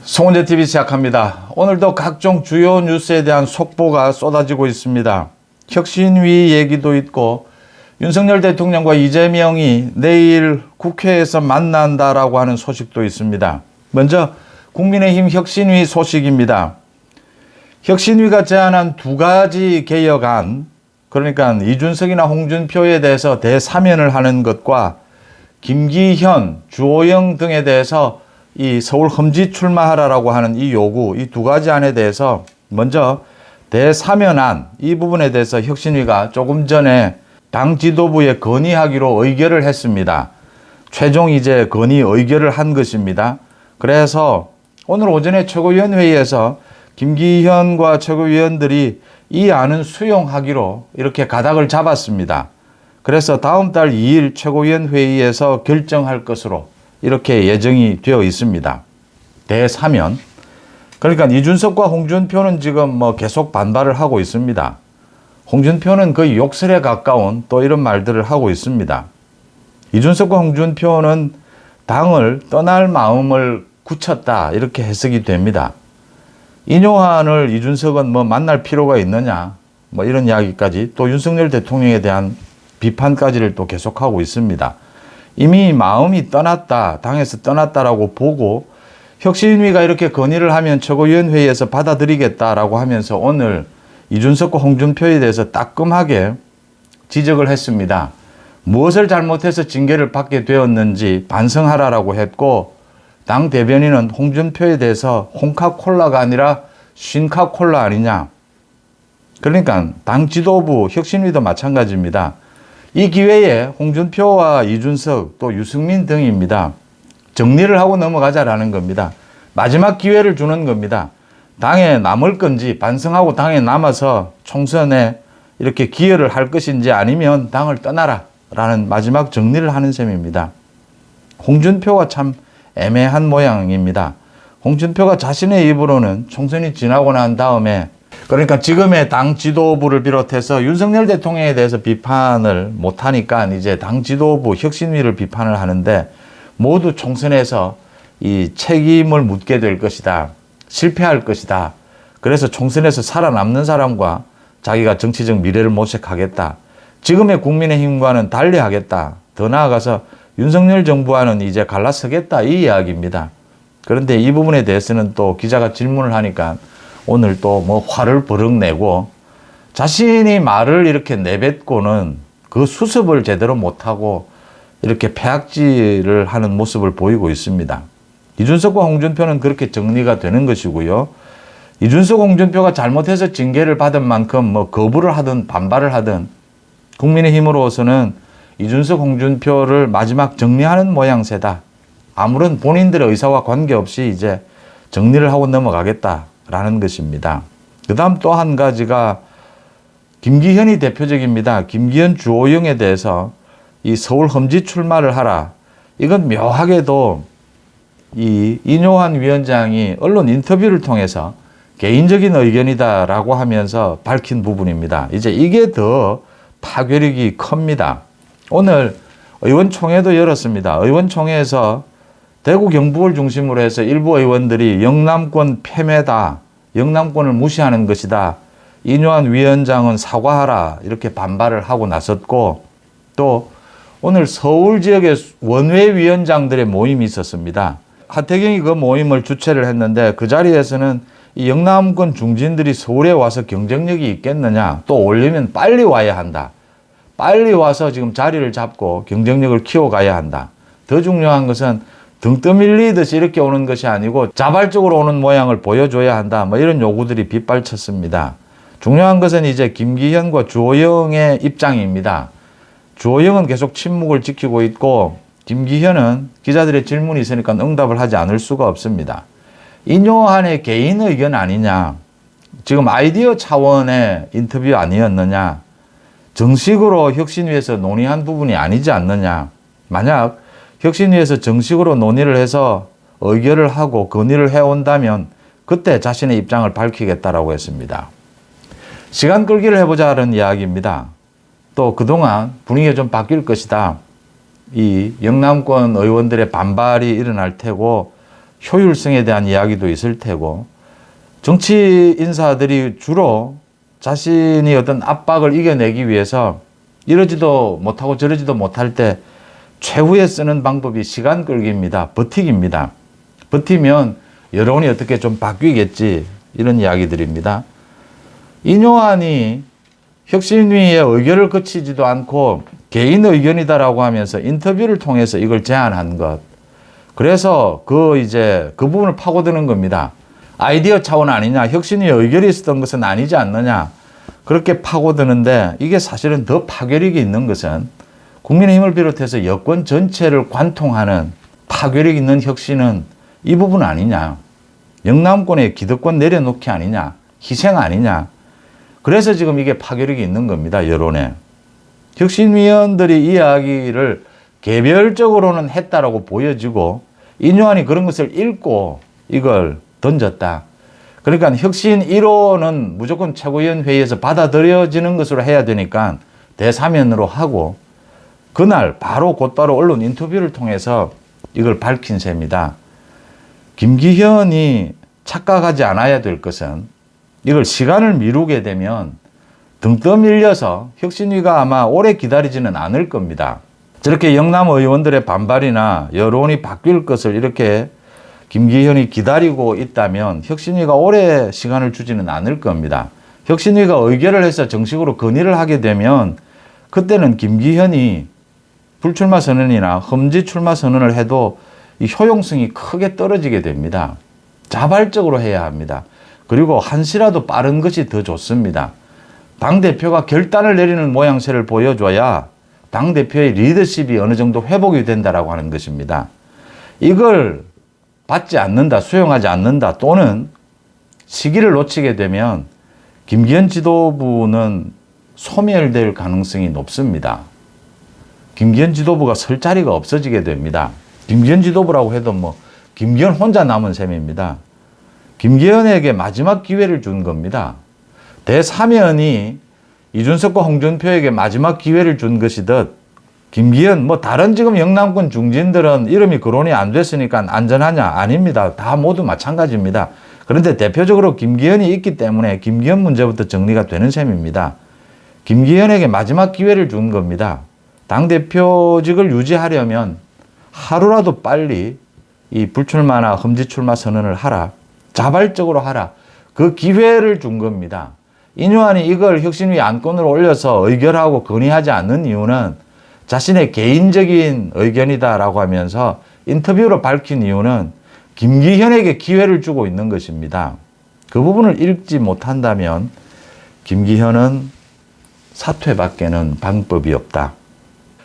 송은재TV 시작합니다. 오늘도 각종 주요 뉴스에 대한 속보가 쏟아지고 있습니다. 혁신위 얘기도 있고 윤석열 대통령과 이재명이 내일 국회에서 만난다라고 하는 소식도 있습니다. 먼저 국민의힘 혁신위 소식입니다. 혁신위가 제안한 두 가지 개혁안, 그러니까 이준석이나 홍준표에 대해서 대사면을 하는 것과 김기현, 주호영 등에 대해서 이 서울 험지 출마하라라고 하는 이 요구, 이 두 가지 안에 대해서 먼저 대사면안 이 부분에 대해서 혁신위가 조금 전에 당 지도부에 건의하기로 의결을 했습니다. 최종 이제 건의 의결을 한 것입니다. 그래서 오늘 오전에 최고위원회의에서 김기현과 최고위원들이 이 안은 수용하기로 이렇게 가닥을 잡았습니다. 그래서 다음 달 2일 최고위원 회의에서 결정할 것으로 이렇게 예정이 되어 있습니다. 대사면. 그러니까 이준석과 홍준표는 지금 계속 반발을 하고 있습니다. 홍준표는 거의 욕설에 가까운 또 이런 말들을 하고 있습니다. 이준석과 홍준표는 당을 떠날 마음을 굳혔다 이렇게 해석이 됩니다. 인요한을 이준석은 만날 필요가 있느냐 이런 이야기까지 또 윤석열 대통령에 대한 비판까지를 또 계속하고 있습니다. 이미 마음이 떠났다, 당에서 떠났다라고 보고 혁신위가 이렇게 건의를 하면 최고위원회의에서 받아들이겠다라고 하면서 오늘 이준석과 홍준표에 대해서 따끔하게 지적을 했습니다. 무엇을 잘못해서 징계를 받게 되었는지 반성하라라고 했고 당 대변인은 홍준표에 대해서 홍카콜라가 아니라 쉰카콜라 아니냐. 그러니까 당 지도부 혁신위도 마찬가지입니다. 이 기회에 홍준표와 이준석 또 유승민 등입니다. 정리를 하고 넘어가자라는 겁니다. 마지막 기회를 주는 겁니다. 당에 남을 건지 반성하고 당에 남아서 총선에 이렇게 기여를 할 것인지 아니면 당을 떠나라 라는 마지막 정리를 하는 셈입니다. 홍준표가 참 애매한 모양입니다. 홍준표가 자신의 입으로는 총선이 지나고 난 다음에 그러니까 지금의 당 지도부를 비롯해서 윤석열 대통령에 대해서 비판을 못하니까 이제 당 지도부 혁신위를 비판을 하는데 모두 총선에서 이 책임을 묻게 될 것이다. 실패할 것이다. 그래서 총선에서 살아남는 사람과 자기가 정치적 미래를 모색하겠다. 지금의 국민의힘과는 달리하겠다. 더 나아가서 윤석열 정부와는 이제 갈라서겠다. 이 이야기입니다. 그런데 이 부분에 대해서는 또 기자가 질문을 하니까 오늘 또 화를 버럭 내고 자신이 말을 이렇게 내뱉고는 그 수습을 제대로 못하고 이렇게 패악질을 하는 모습을 보이고 있습니다. 이준석과 홍준표는 그렇게 정리가 되는 것이고요. 이준석, 홍준표가 잘못해서 징계를 받은 만큼 거부를 하든 반발을 하든 국민의힘으로서는 이준석, 홍준표를 마지막 정리하는 모양새다. 아무런 본인들의 의사와 관계없이 이제 정리를 하고 넘어가겠다라는 것입니다. 그 다음 또 한 가지가 김기현이 대표적입니다. 김기현, 주호영에 대해서 이 서울 험지 출마를 하라. 이건 묘하게도 이 인요한 위원장이 언론 인터뷰를 통해서 개인적인 의견이다라고 하면서 밝힌 부분입니다. 이제 이게 더 파괴력이 큽니다. 오늘 의원총회도 열었습니다. 의원총회에서 대구 경북을 중심으로 해서 일부 의원들이 영남권 패배다. 영남권을 무시하는 것이다. 인요한 위원장은 사과하라. 이렇게 반발을 하고 나섰고 또 오늘 서울 지역의 원외위원장들의 모임이 있었습니다. 하태경이 그 모임을 주최를 했는데 그 자리에서는 이 영남권 중진들이 서울에 와서 경쟁력이 있겠느냐. 또 오려면 빨리 와야 한다. 빨리 와서 지금 자리를 잡고 경쟁력을 키워가야 한다. 더 중요한 것은 등 떠밀리듯이 이렇게 오는 것이 아니고 자발적으로 오는 모양을 보여줘야 한다. 이런 요구들이 빗발쳤습니다. 중요한 것은 이제 김기현과 주호영의 입장입니다. 주호영은 계속 침묵을 지키고 있고 김기현은 기자들의 질문이 있으니까 응답을 하지 않을 수가 없습니다. 인요한의 개인 의견 아니냐. 지금 아이디어 차원의 인터뷰 아니었느냐. 정식으로 혁신위에서 논의한 부분이 아니지 않느냐. 만약 혁신위에서 정식으로 논의를 해서 의결을 하고 건의를 해온다면 그때 자신의 입장을 밝히겠다라고 했습니다. 시간 끌기를 해보자는 이야기입니다. 또 그동안 분위기가 좀 바뀔 것이다. 이 영남권 의원들의 반발이 일어날 테고 효율성에 대한 이야기도 있을 테고, 정치 인사들이 주로 자신이 어떤 압박을 이겨내기 위해서 이러지도 못하고 저러지도 못할 때 최후에 쓰는 방법이 시간 끌기입니다. 버티기입니다. 버티면 여론이 어떻게 좀 바뀌겠지, 이런 이야기들입니다. 인요한이 혁신위의 의결을 거치지도 않고 개인 의견이다라고 하면서 인터뷰를 통해서 이걸 제안한 것. 그래서 그 부분을 파고드는 겁니다. 아이디어 차원 아니냐, 혁신위의 의결이 있었던 것은 아니지 않느냐, 그렇게 파고드는데, 이게 사실은 더 파괴력이 있는 것은 국민의힘을 비롯해서 여권 전체를 관통하는 파괴력 있는 혁신은 이 부분 아니냐, 영남권의 기득권 내려놓기 아니냐, 희생 아니냐. 그래서 지금 이게 파괴력이 있는 겁니다, 여론에. 혁신위원들이 이 이야기를 개별적으로는 했다라고 보여지고, 인요한이 그런 것을 읽고 이걸 던졌다. 그러니까 혁신 1호는 무조건 최고위원 회의에서 받아들여지는 것으로 해야 되니까 대사면으로 하고, 그날 곧바로 언론 인터뷰를 통해서 이걸 밝힌 셈이다. 김기현이 착각하지 않아야 될 것은, 이걸 시간을 미루게 되면 등 떠밀려서 혁신위가 아마 오래 기다리지는 않을 겁니다. 저렇게 영남 의원들의 반발이나 여론이 바뀔 것을 이렇게 김기현이 기다리고 있다면 혁신위가 오래 시간을 주지는 않을 겁니다. 혁신위가 의결을 해서 정식으로 건의를 하게 되면 그때는 김기현이 불출마 선언이나 험지 출마 선언을 해도 이 효용성이 크게 떨어지게 됩니다. 자발적으로 해야 합니다. 그리고 한시라도 빠른 것이 더 좋습니다. 당대표가 결단을 내리는 모양새를 보여줘야 당대표의 리더십이 어느 정도 회복이 된다라고 하는 것입니다. 이걸 받지 않는다, 수용하지 않는다, 또는 시기를 놓치게 되면 김기현 지도부는 소멸될 가능성이 높습니다. 김기현 지도부가 설 자리가 없어지게 됩니다. 김기현 지도부라고 해도 김기현 혼자 남은 셈입니다. 김기현에게 마지막 기회를 준 겁니다. 대사면이 이준석과 홍준표에게 마지막 기회를 준 것이듯, 김기현, 다른 지금 영남권 중진들은 이름이 거론이 안 됐으니까 안전하냐? 아닙니다. 다 모두 마찬가지입니다. 그런데 대표적으로 김기현이 있기 때문에 김기현 문제부터 정리가 되는 셈입니다. 김기현에게 마지막 기회를 준 겁니다. 당대표직을 유지하려면 하루라도 빨리 이 불출마나 험지출마 선언을 하라. 자발적으로 하라. 그 기회를 준 겁니다. 인요한이 이걸 혁신위 안건으로 올려서 의결하고 건의하지 않는 이유는 자신의 개인적인 의견이다라고 하면서 인터뷰로 밝힌 이유는 김기현에게 기회를 주고 있는 것입니다. 그 부분을 읽지 못한다면 김기현은 사퇴밖에는 방법이 없다.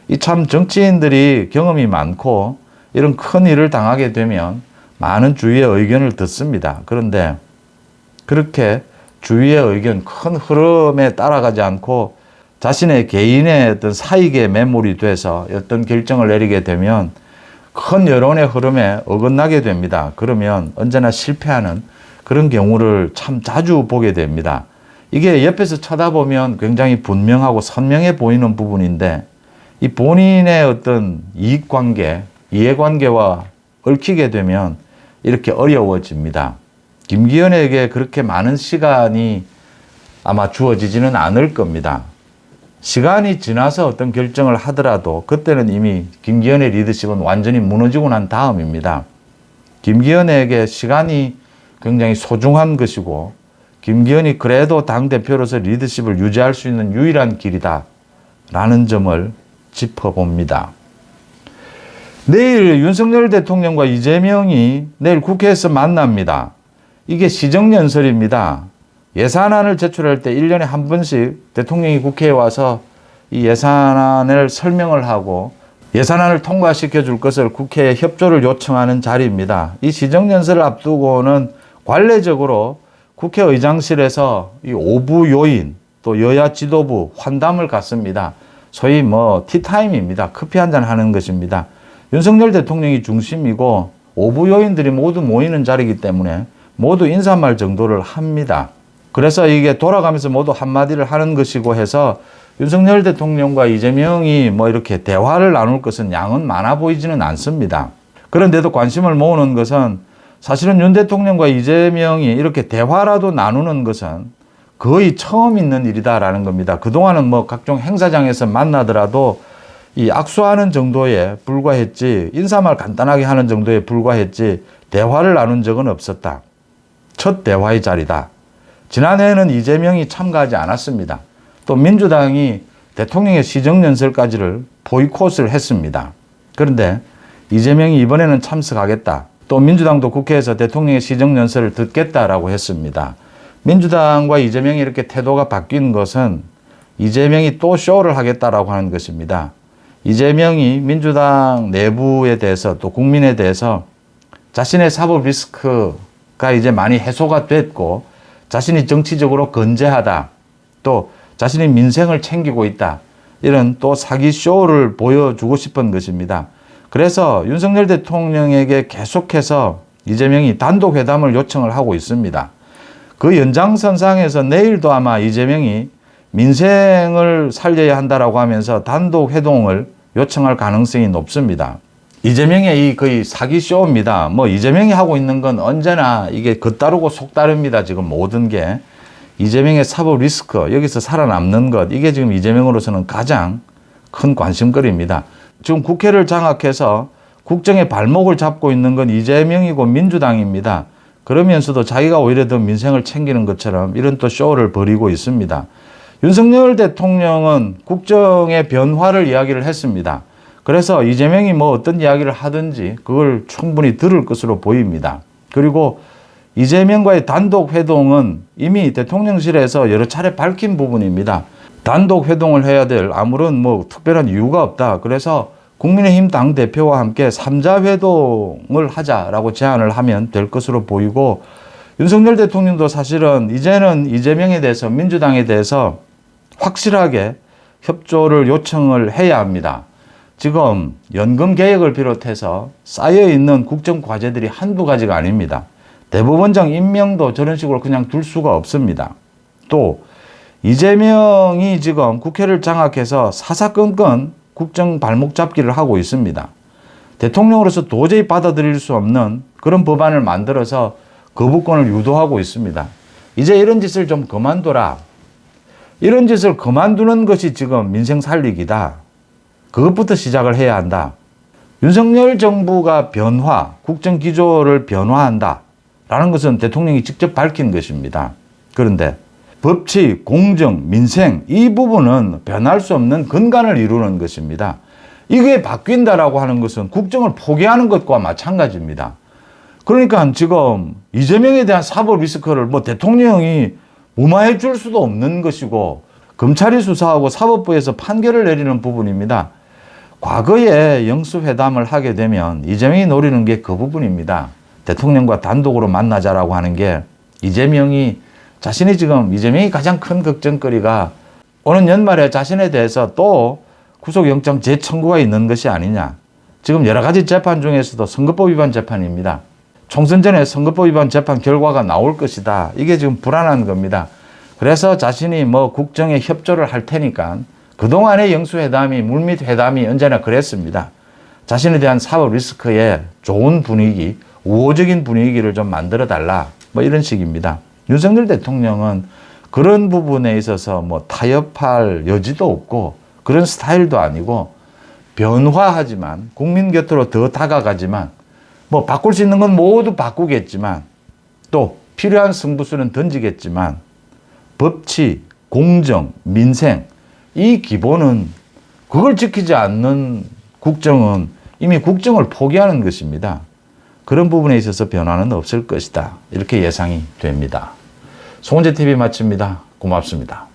이 참 정치인들이 경험이 많고 이런 큰 일을 당하게 되면 많은 주위의 의견을 듣습니다. 그런데 그렇게 주위의 의견, 큰 흐름에 따라가지 않고 자신의 개인의 어떤 사익에 매몰이 돼서 어떤 결정을 내리게 되면 큰 여론의 흐름에 어긋나게 됩니다. 그러면 언제나 실패하는 그런 경우를 참 자주 보게 됩니다. 이게 옆에서 쳐다보면 굉장히 분명하고 선명해 보이는 부분인데, 이 본인의 어떤 이익관계, 이해관계와 얽히게 되면 이렇게 어려워집니다. 김기현에게 그렇게 많은 시간이 아마 주어지지는 않을 겁니다. 시간이 지나서 어떤 결정을 하더라도 그때는 이미 김기현의 리더십은 완전히 무너지고 난 다음입니다. 김기현에게 시간이 굉장히 소중한 것이고, 김기현이 그래도 당대표로서 리더십을 유지할 수 있는 유일한 길이다 라는 점을 짚어봅니다. 내일 윤석열 대통령과 이재명이 내일 국회에서 만납니다. 이게 시정연설입니다. 예산안을 제출할 때 1년에 한 번씩 대통령이 국회에 와서 이 예산안을 설명을 하고 예산안을 통과시켜 줄 것을 국회에 협조를 요청하는 자리입니다. 이 시정연설을 앞두고는 관례적으로 국회의장실에서 이 오부 요인 또 여야 지도부 환담을 갖습니다. 소위 티타임입니다. 커피 한잔 하는 것입니다. 윤석열 대통령이 중심이고 오부 요인들이 모두 모이는 자리이기 때문에 모두 인사말 정도를 합니다. 그래서 이게 돌아가면서 모두 한마디를 하는 것이고 해서 윤석열 대통령과 이재명이 이렇게 대화를 나눌 것은 양은 많아 보이지는 않습니다. 그런데도 관심을 모으는 것은 사실은 윤 대통령과 이재명이 이렇게 대화라도 나누는 것은 거의 처음 있는 일이다라는 겁니다. 그동안은 뭐 각종 행사장에서 만나더라도 이 악수하는 정도에 불과했지, 인사말 간단하게 하는 정도에 불과했지 대화를 나눈 적은 없었다. 첫 대화의 자리다. 지난해에는 이재명이 참가하지 않았습니다. 또 민주당이 대통령의 시정연설까지를 보이콧을 했습니다. 그런데 이재명이 이번에는 참석하겠다. 또 민주당도 국회에서 대통령의 시정연설을 듣겠다라고 했습니다. 민주당과 이재명이 이렇게 태도가 바뀐 것은 이재명이 또 쇼를 하겠다라고 하는 것입니다. 이재명이 민주당 내부에 대해서 또 국민에 대해서 자신의 사법 리스크가 이제 많이 해소가 됐고 자신이 정치적으로 건재하다. 또 자신이 민생을 챙기고 있다. 이런 또 사기 쇼를 보여주고 싶은 것입니다. 그래서 윤석열 대통령에게 계속해서 이재명이 단독 회담을 요청을 하고 있습니다. 그 연장선상에서 내일도 아마 이재명이 민생을 살려야 한다라고 하면서 단독 회동을 요청할 가능성이 높습니다. 이재명의 이 거의 사기쇼입니다. 뭐 이재명이 하고 있는 건 언제나 이게 겉다르고 속다릅니다. 지금 모든 게. 이재명의 사법 리스크, 여기서 살아남는 것, 이게 지금 이재명으로서는 가장 큰 관심거리입니다. 지금 국회를 장악해서 국정의 발목을 잡고 있는 건 이재명이고 민주당입니다. 그러면서도 자기가 오히려 더 민생을 챙기는 것처럼 이런 또 쇼를 벌이고 있습니다. 윤석열 대통령은 국정의 변화를 이야기를 했습니다. 그래서 이재명이 뭐 어떤 이야기를 하든지 그걸 충분히 들을 것으로 보입니다. 그리고 이재명과의 단독 회동은 이미 대통령실에서 여러 차례 밝힌 부분입니다. 단독 회동을 해야 될 아무런 뭐 특별한 이유가 없다. 그래서 국민의힘 당대표와 함께 3자 회동을 하자라고 제안을 하면 될 것으로 보이고, 윤석열 대통령도 사실은 이제는 이재명에 대해서, 민주당에 대해서 확실하게 협조를 요청을 해야 합니다. 지금 연금 개혁을 비롯해서 쌓여있는 국정 과제들이 한두 가지가 아닙니다. 대법원장 임명도 저런 식으로 그냥 둘 수가 없습니다. 또 이재명이 지금 국회를 장악해서 사사건건 국정 발목 잡기를 하고 있습니다. 대통령으로서 도저히 받아들일 수 없는 그런 법안을 만들어서 거부권을 유도하고 있습니다. 이제 이런 짓을 좀 그만둬라. 이런 짓을 그만두는 것이 지금 민생 살리기다. 그것부터 시작을 해야 한다. 윤석열 정부가 변화, 국정 기조를 변화한다. 라는 것은 대통령이 직접 밝힌 것입니다. 그런데 법치, 공정, 민생 이 부분은 변할 수 없는 근간을 이루는 것입니다. 이게 바뀐다라고 하는 것은 국정을 포기하는 것과 마찬가지입니다. 그러니까 지금 이재명에 대한 사법 리스크를 뭐 대통령이 무마해 줄 수도 없는 것이고 검찰이 수사하고 사법부에서 판결을 내리는 부분입니다. 과거에 영수회담을 하게 되면 이재명이 노리는 게 그 부분입니다. 대통령과 단독으로 만나자라고 하는 게 이재명이 가장 큰 걱정거리가 오는 연말에 자신에 대해서 또 구속영장 재청구가 있는 것이 아니냐. 지금 여러 가지 재판 중에서도 선거법 위반 재판입니다. 총선 전에 선거법 위반 재판 결과가 나올 것이다. 이게 지금 불안한 겁니다. 그래서 자신이 뭐 국정에 협조를 할 테니까 그동안의 영수회담이 물밑 회담이 언제나 그랬습니다. 자신에 대한 사법 리스크에 좋은 분위기, 우호적인 분위기를 좀 만들어 달라. 뭐 이런 식입니다. 윤석열 대통령은 그런 부분에 있어서 뭐 타협할 여지도 없고 그런 스타일도 아니고 변화하지만 국민 곁으로 더 다가가지만 뭐 바꿀 수 있는 건 모두 바꾸겠지만 또 필요한 승부수는 던지겠지만 법치, 공정, 민생 이 기본은 그걸 지키지 않는 국정은 이미 국정을 포기하는 것입니다. 그런 부분에 있어서 변화는 없을 것이다. 이렇게 예상이 됩니다. 송은재TV 마칩니다. 고맙습니다.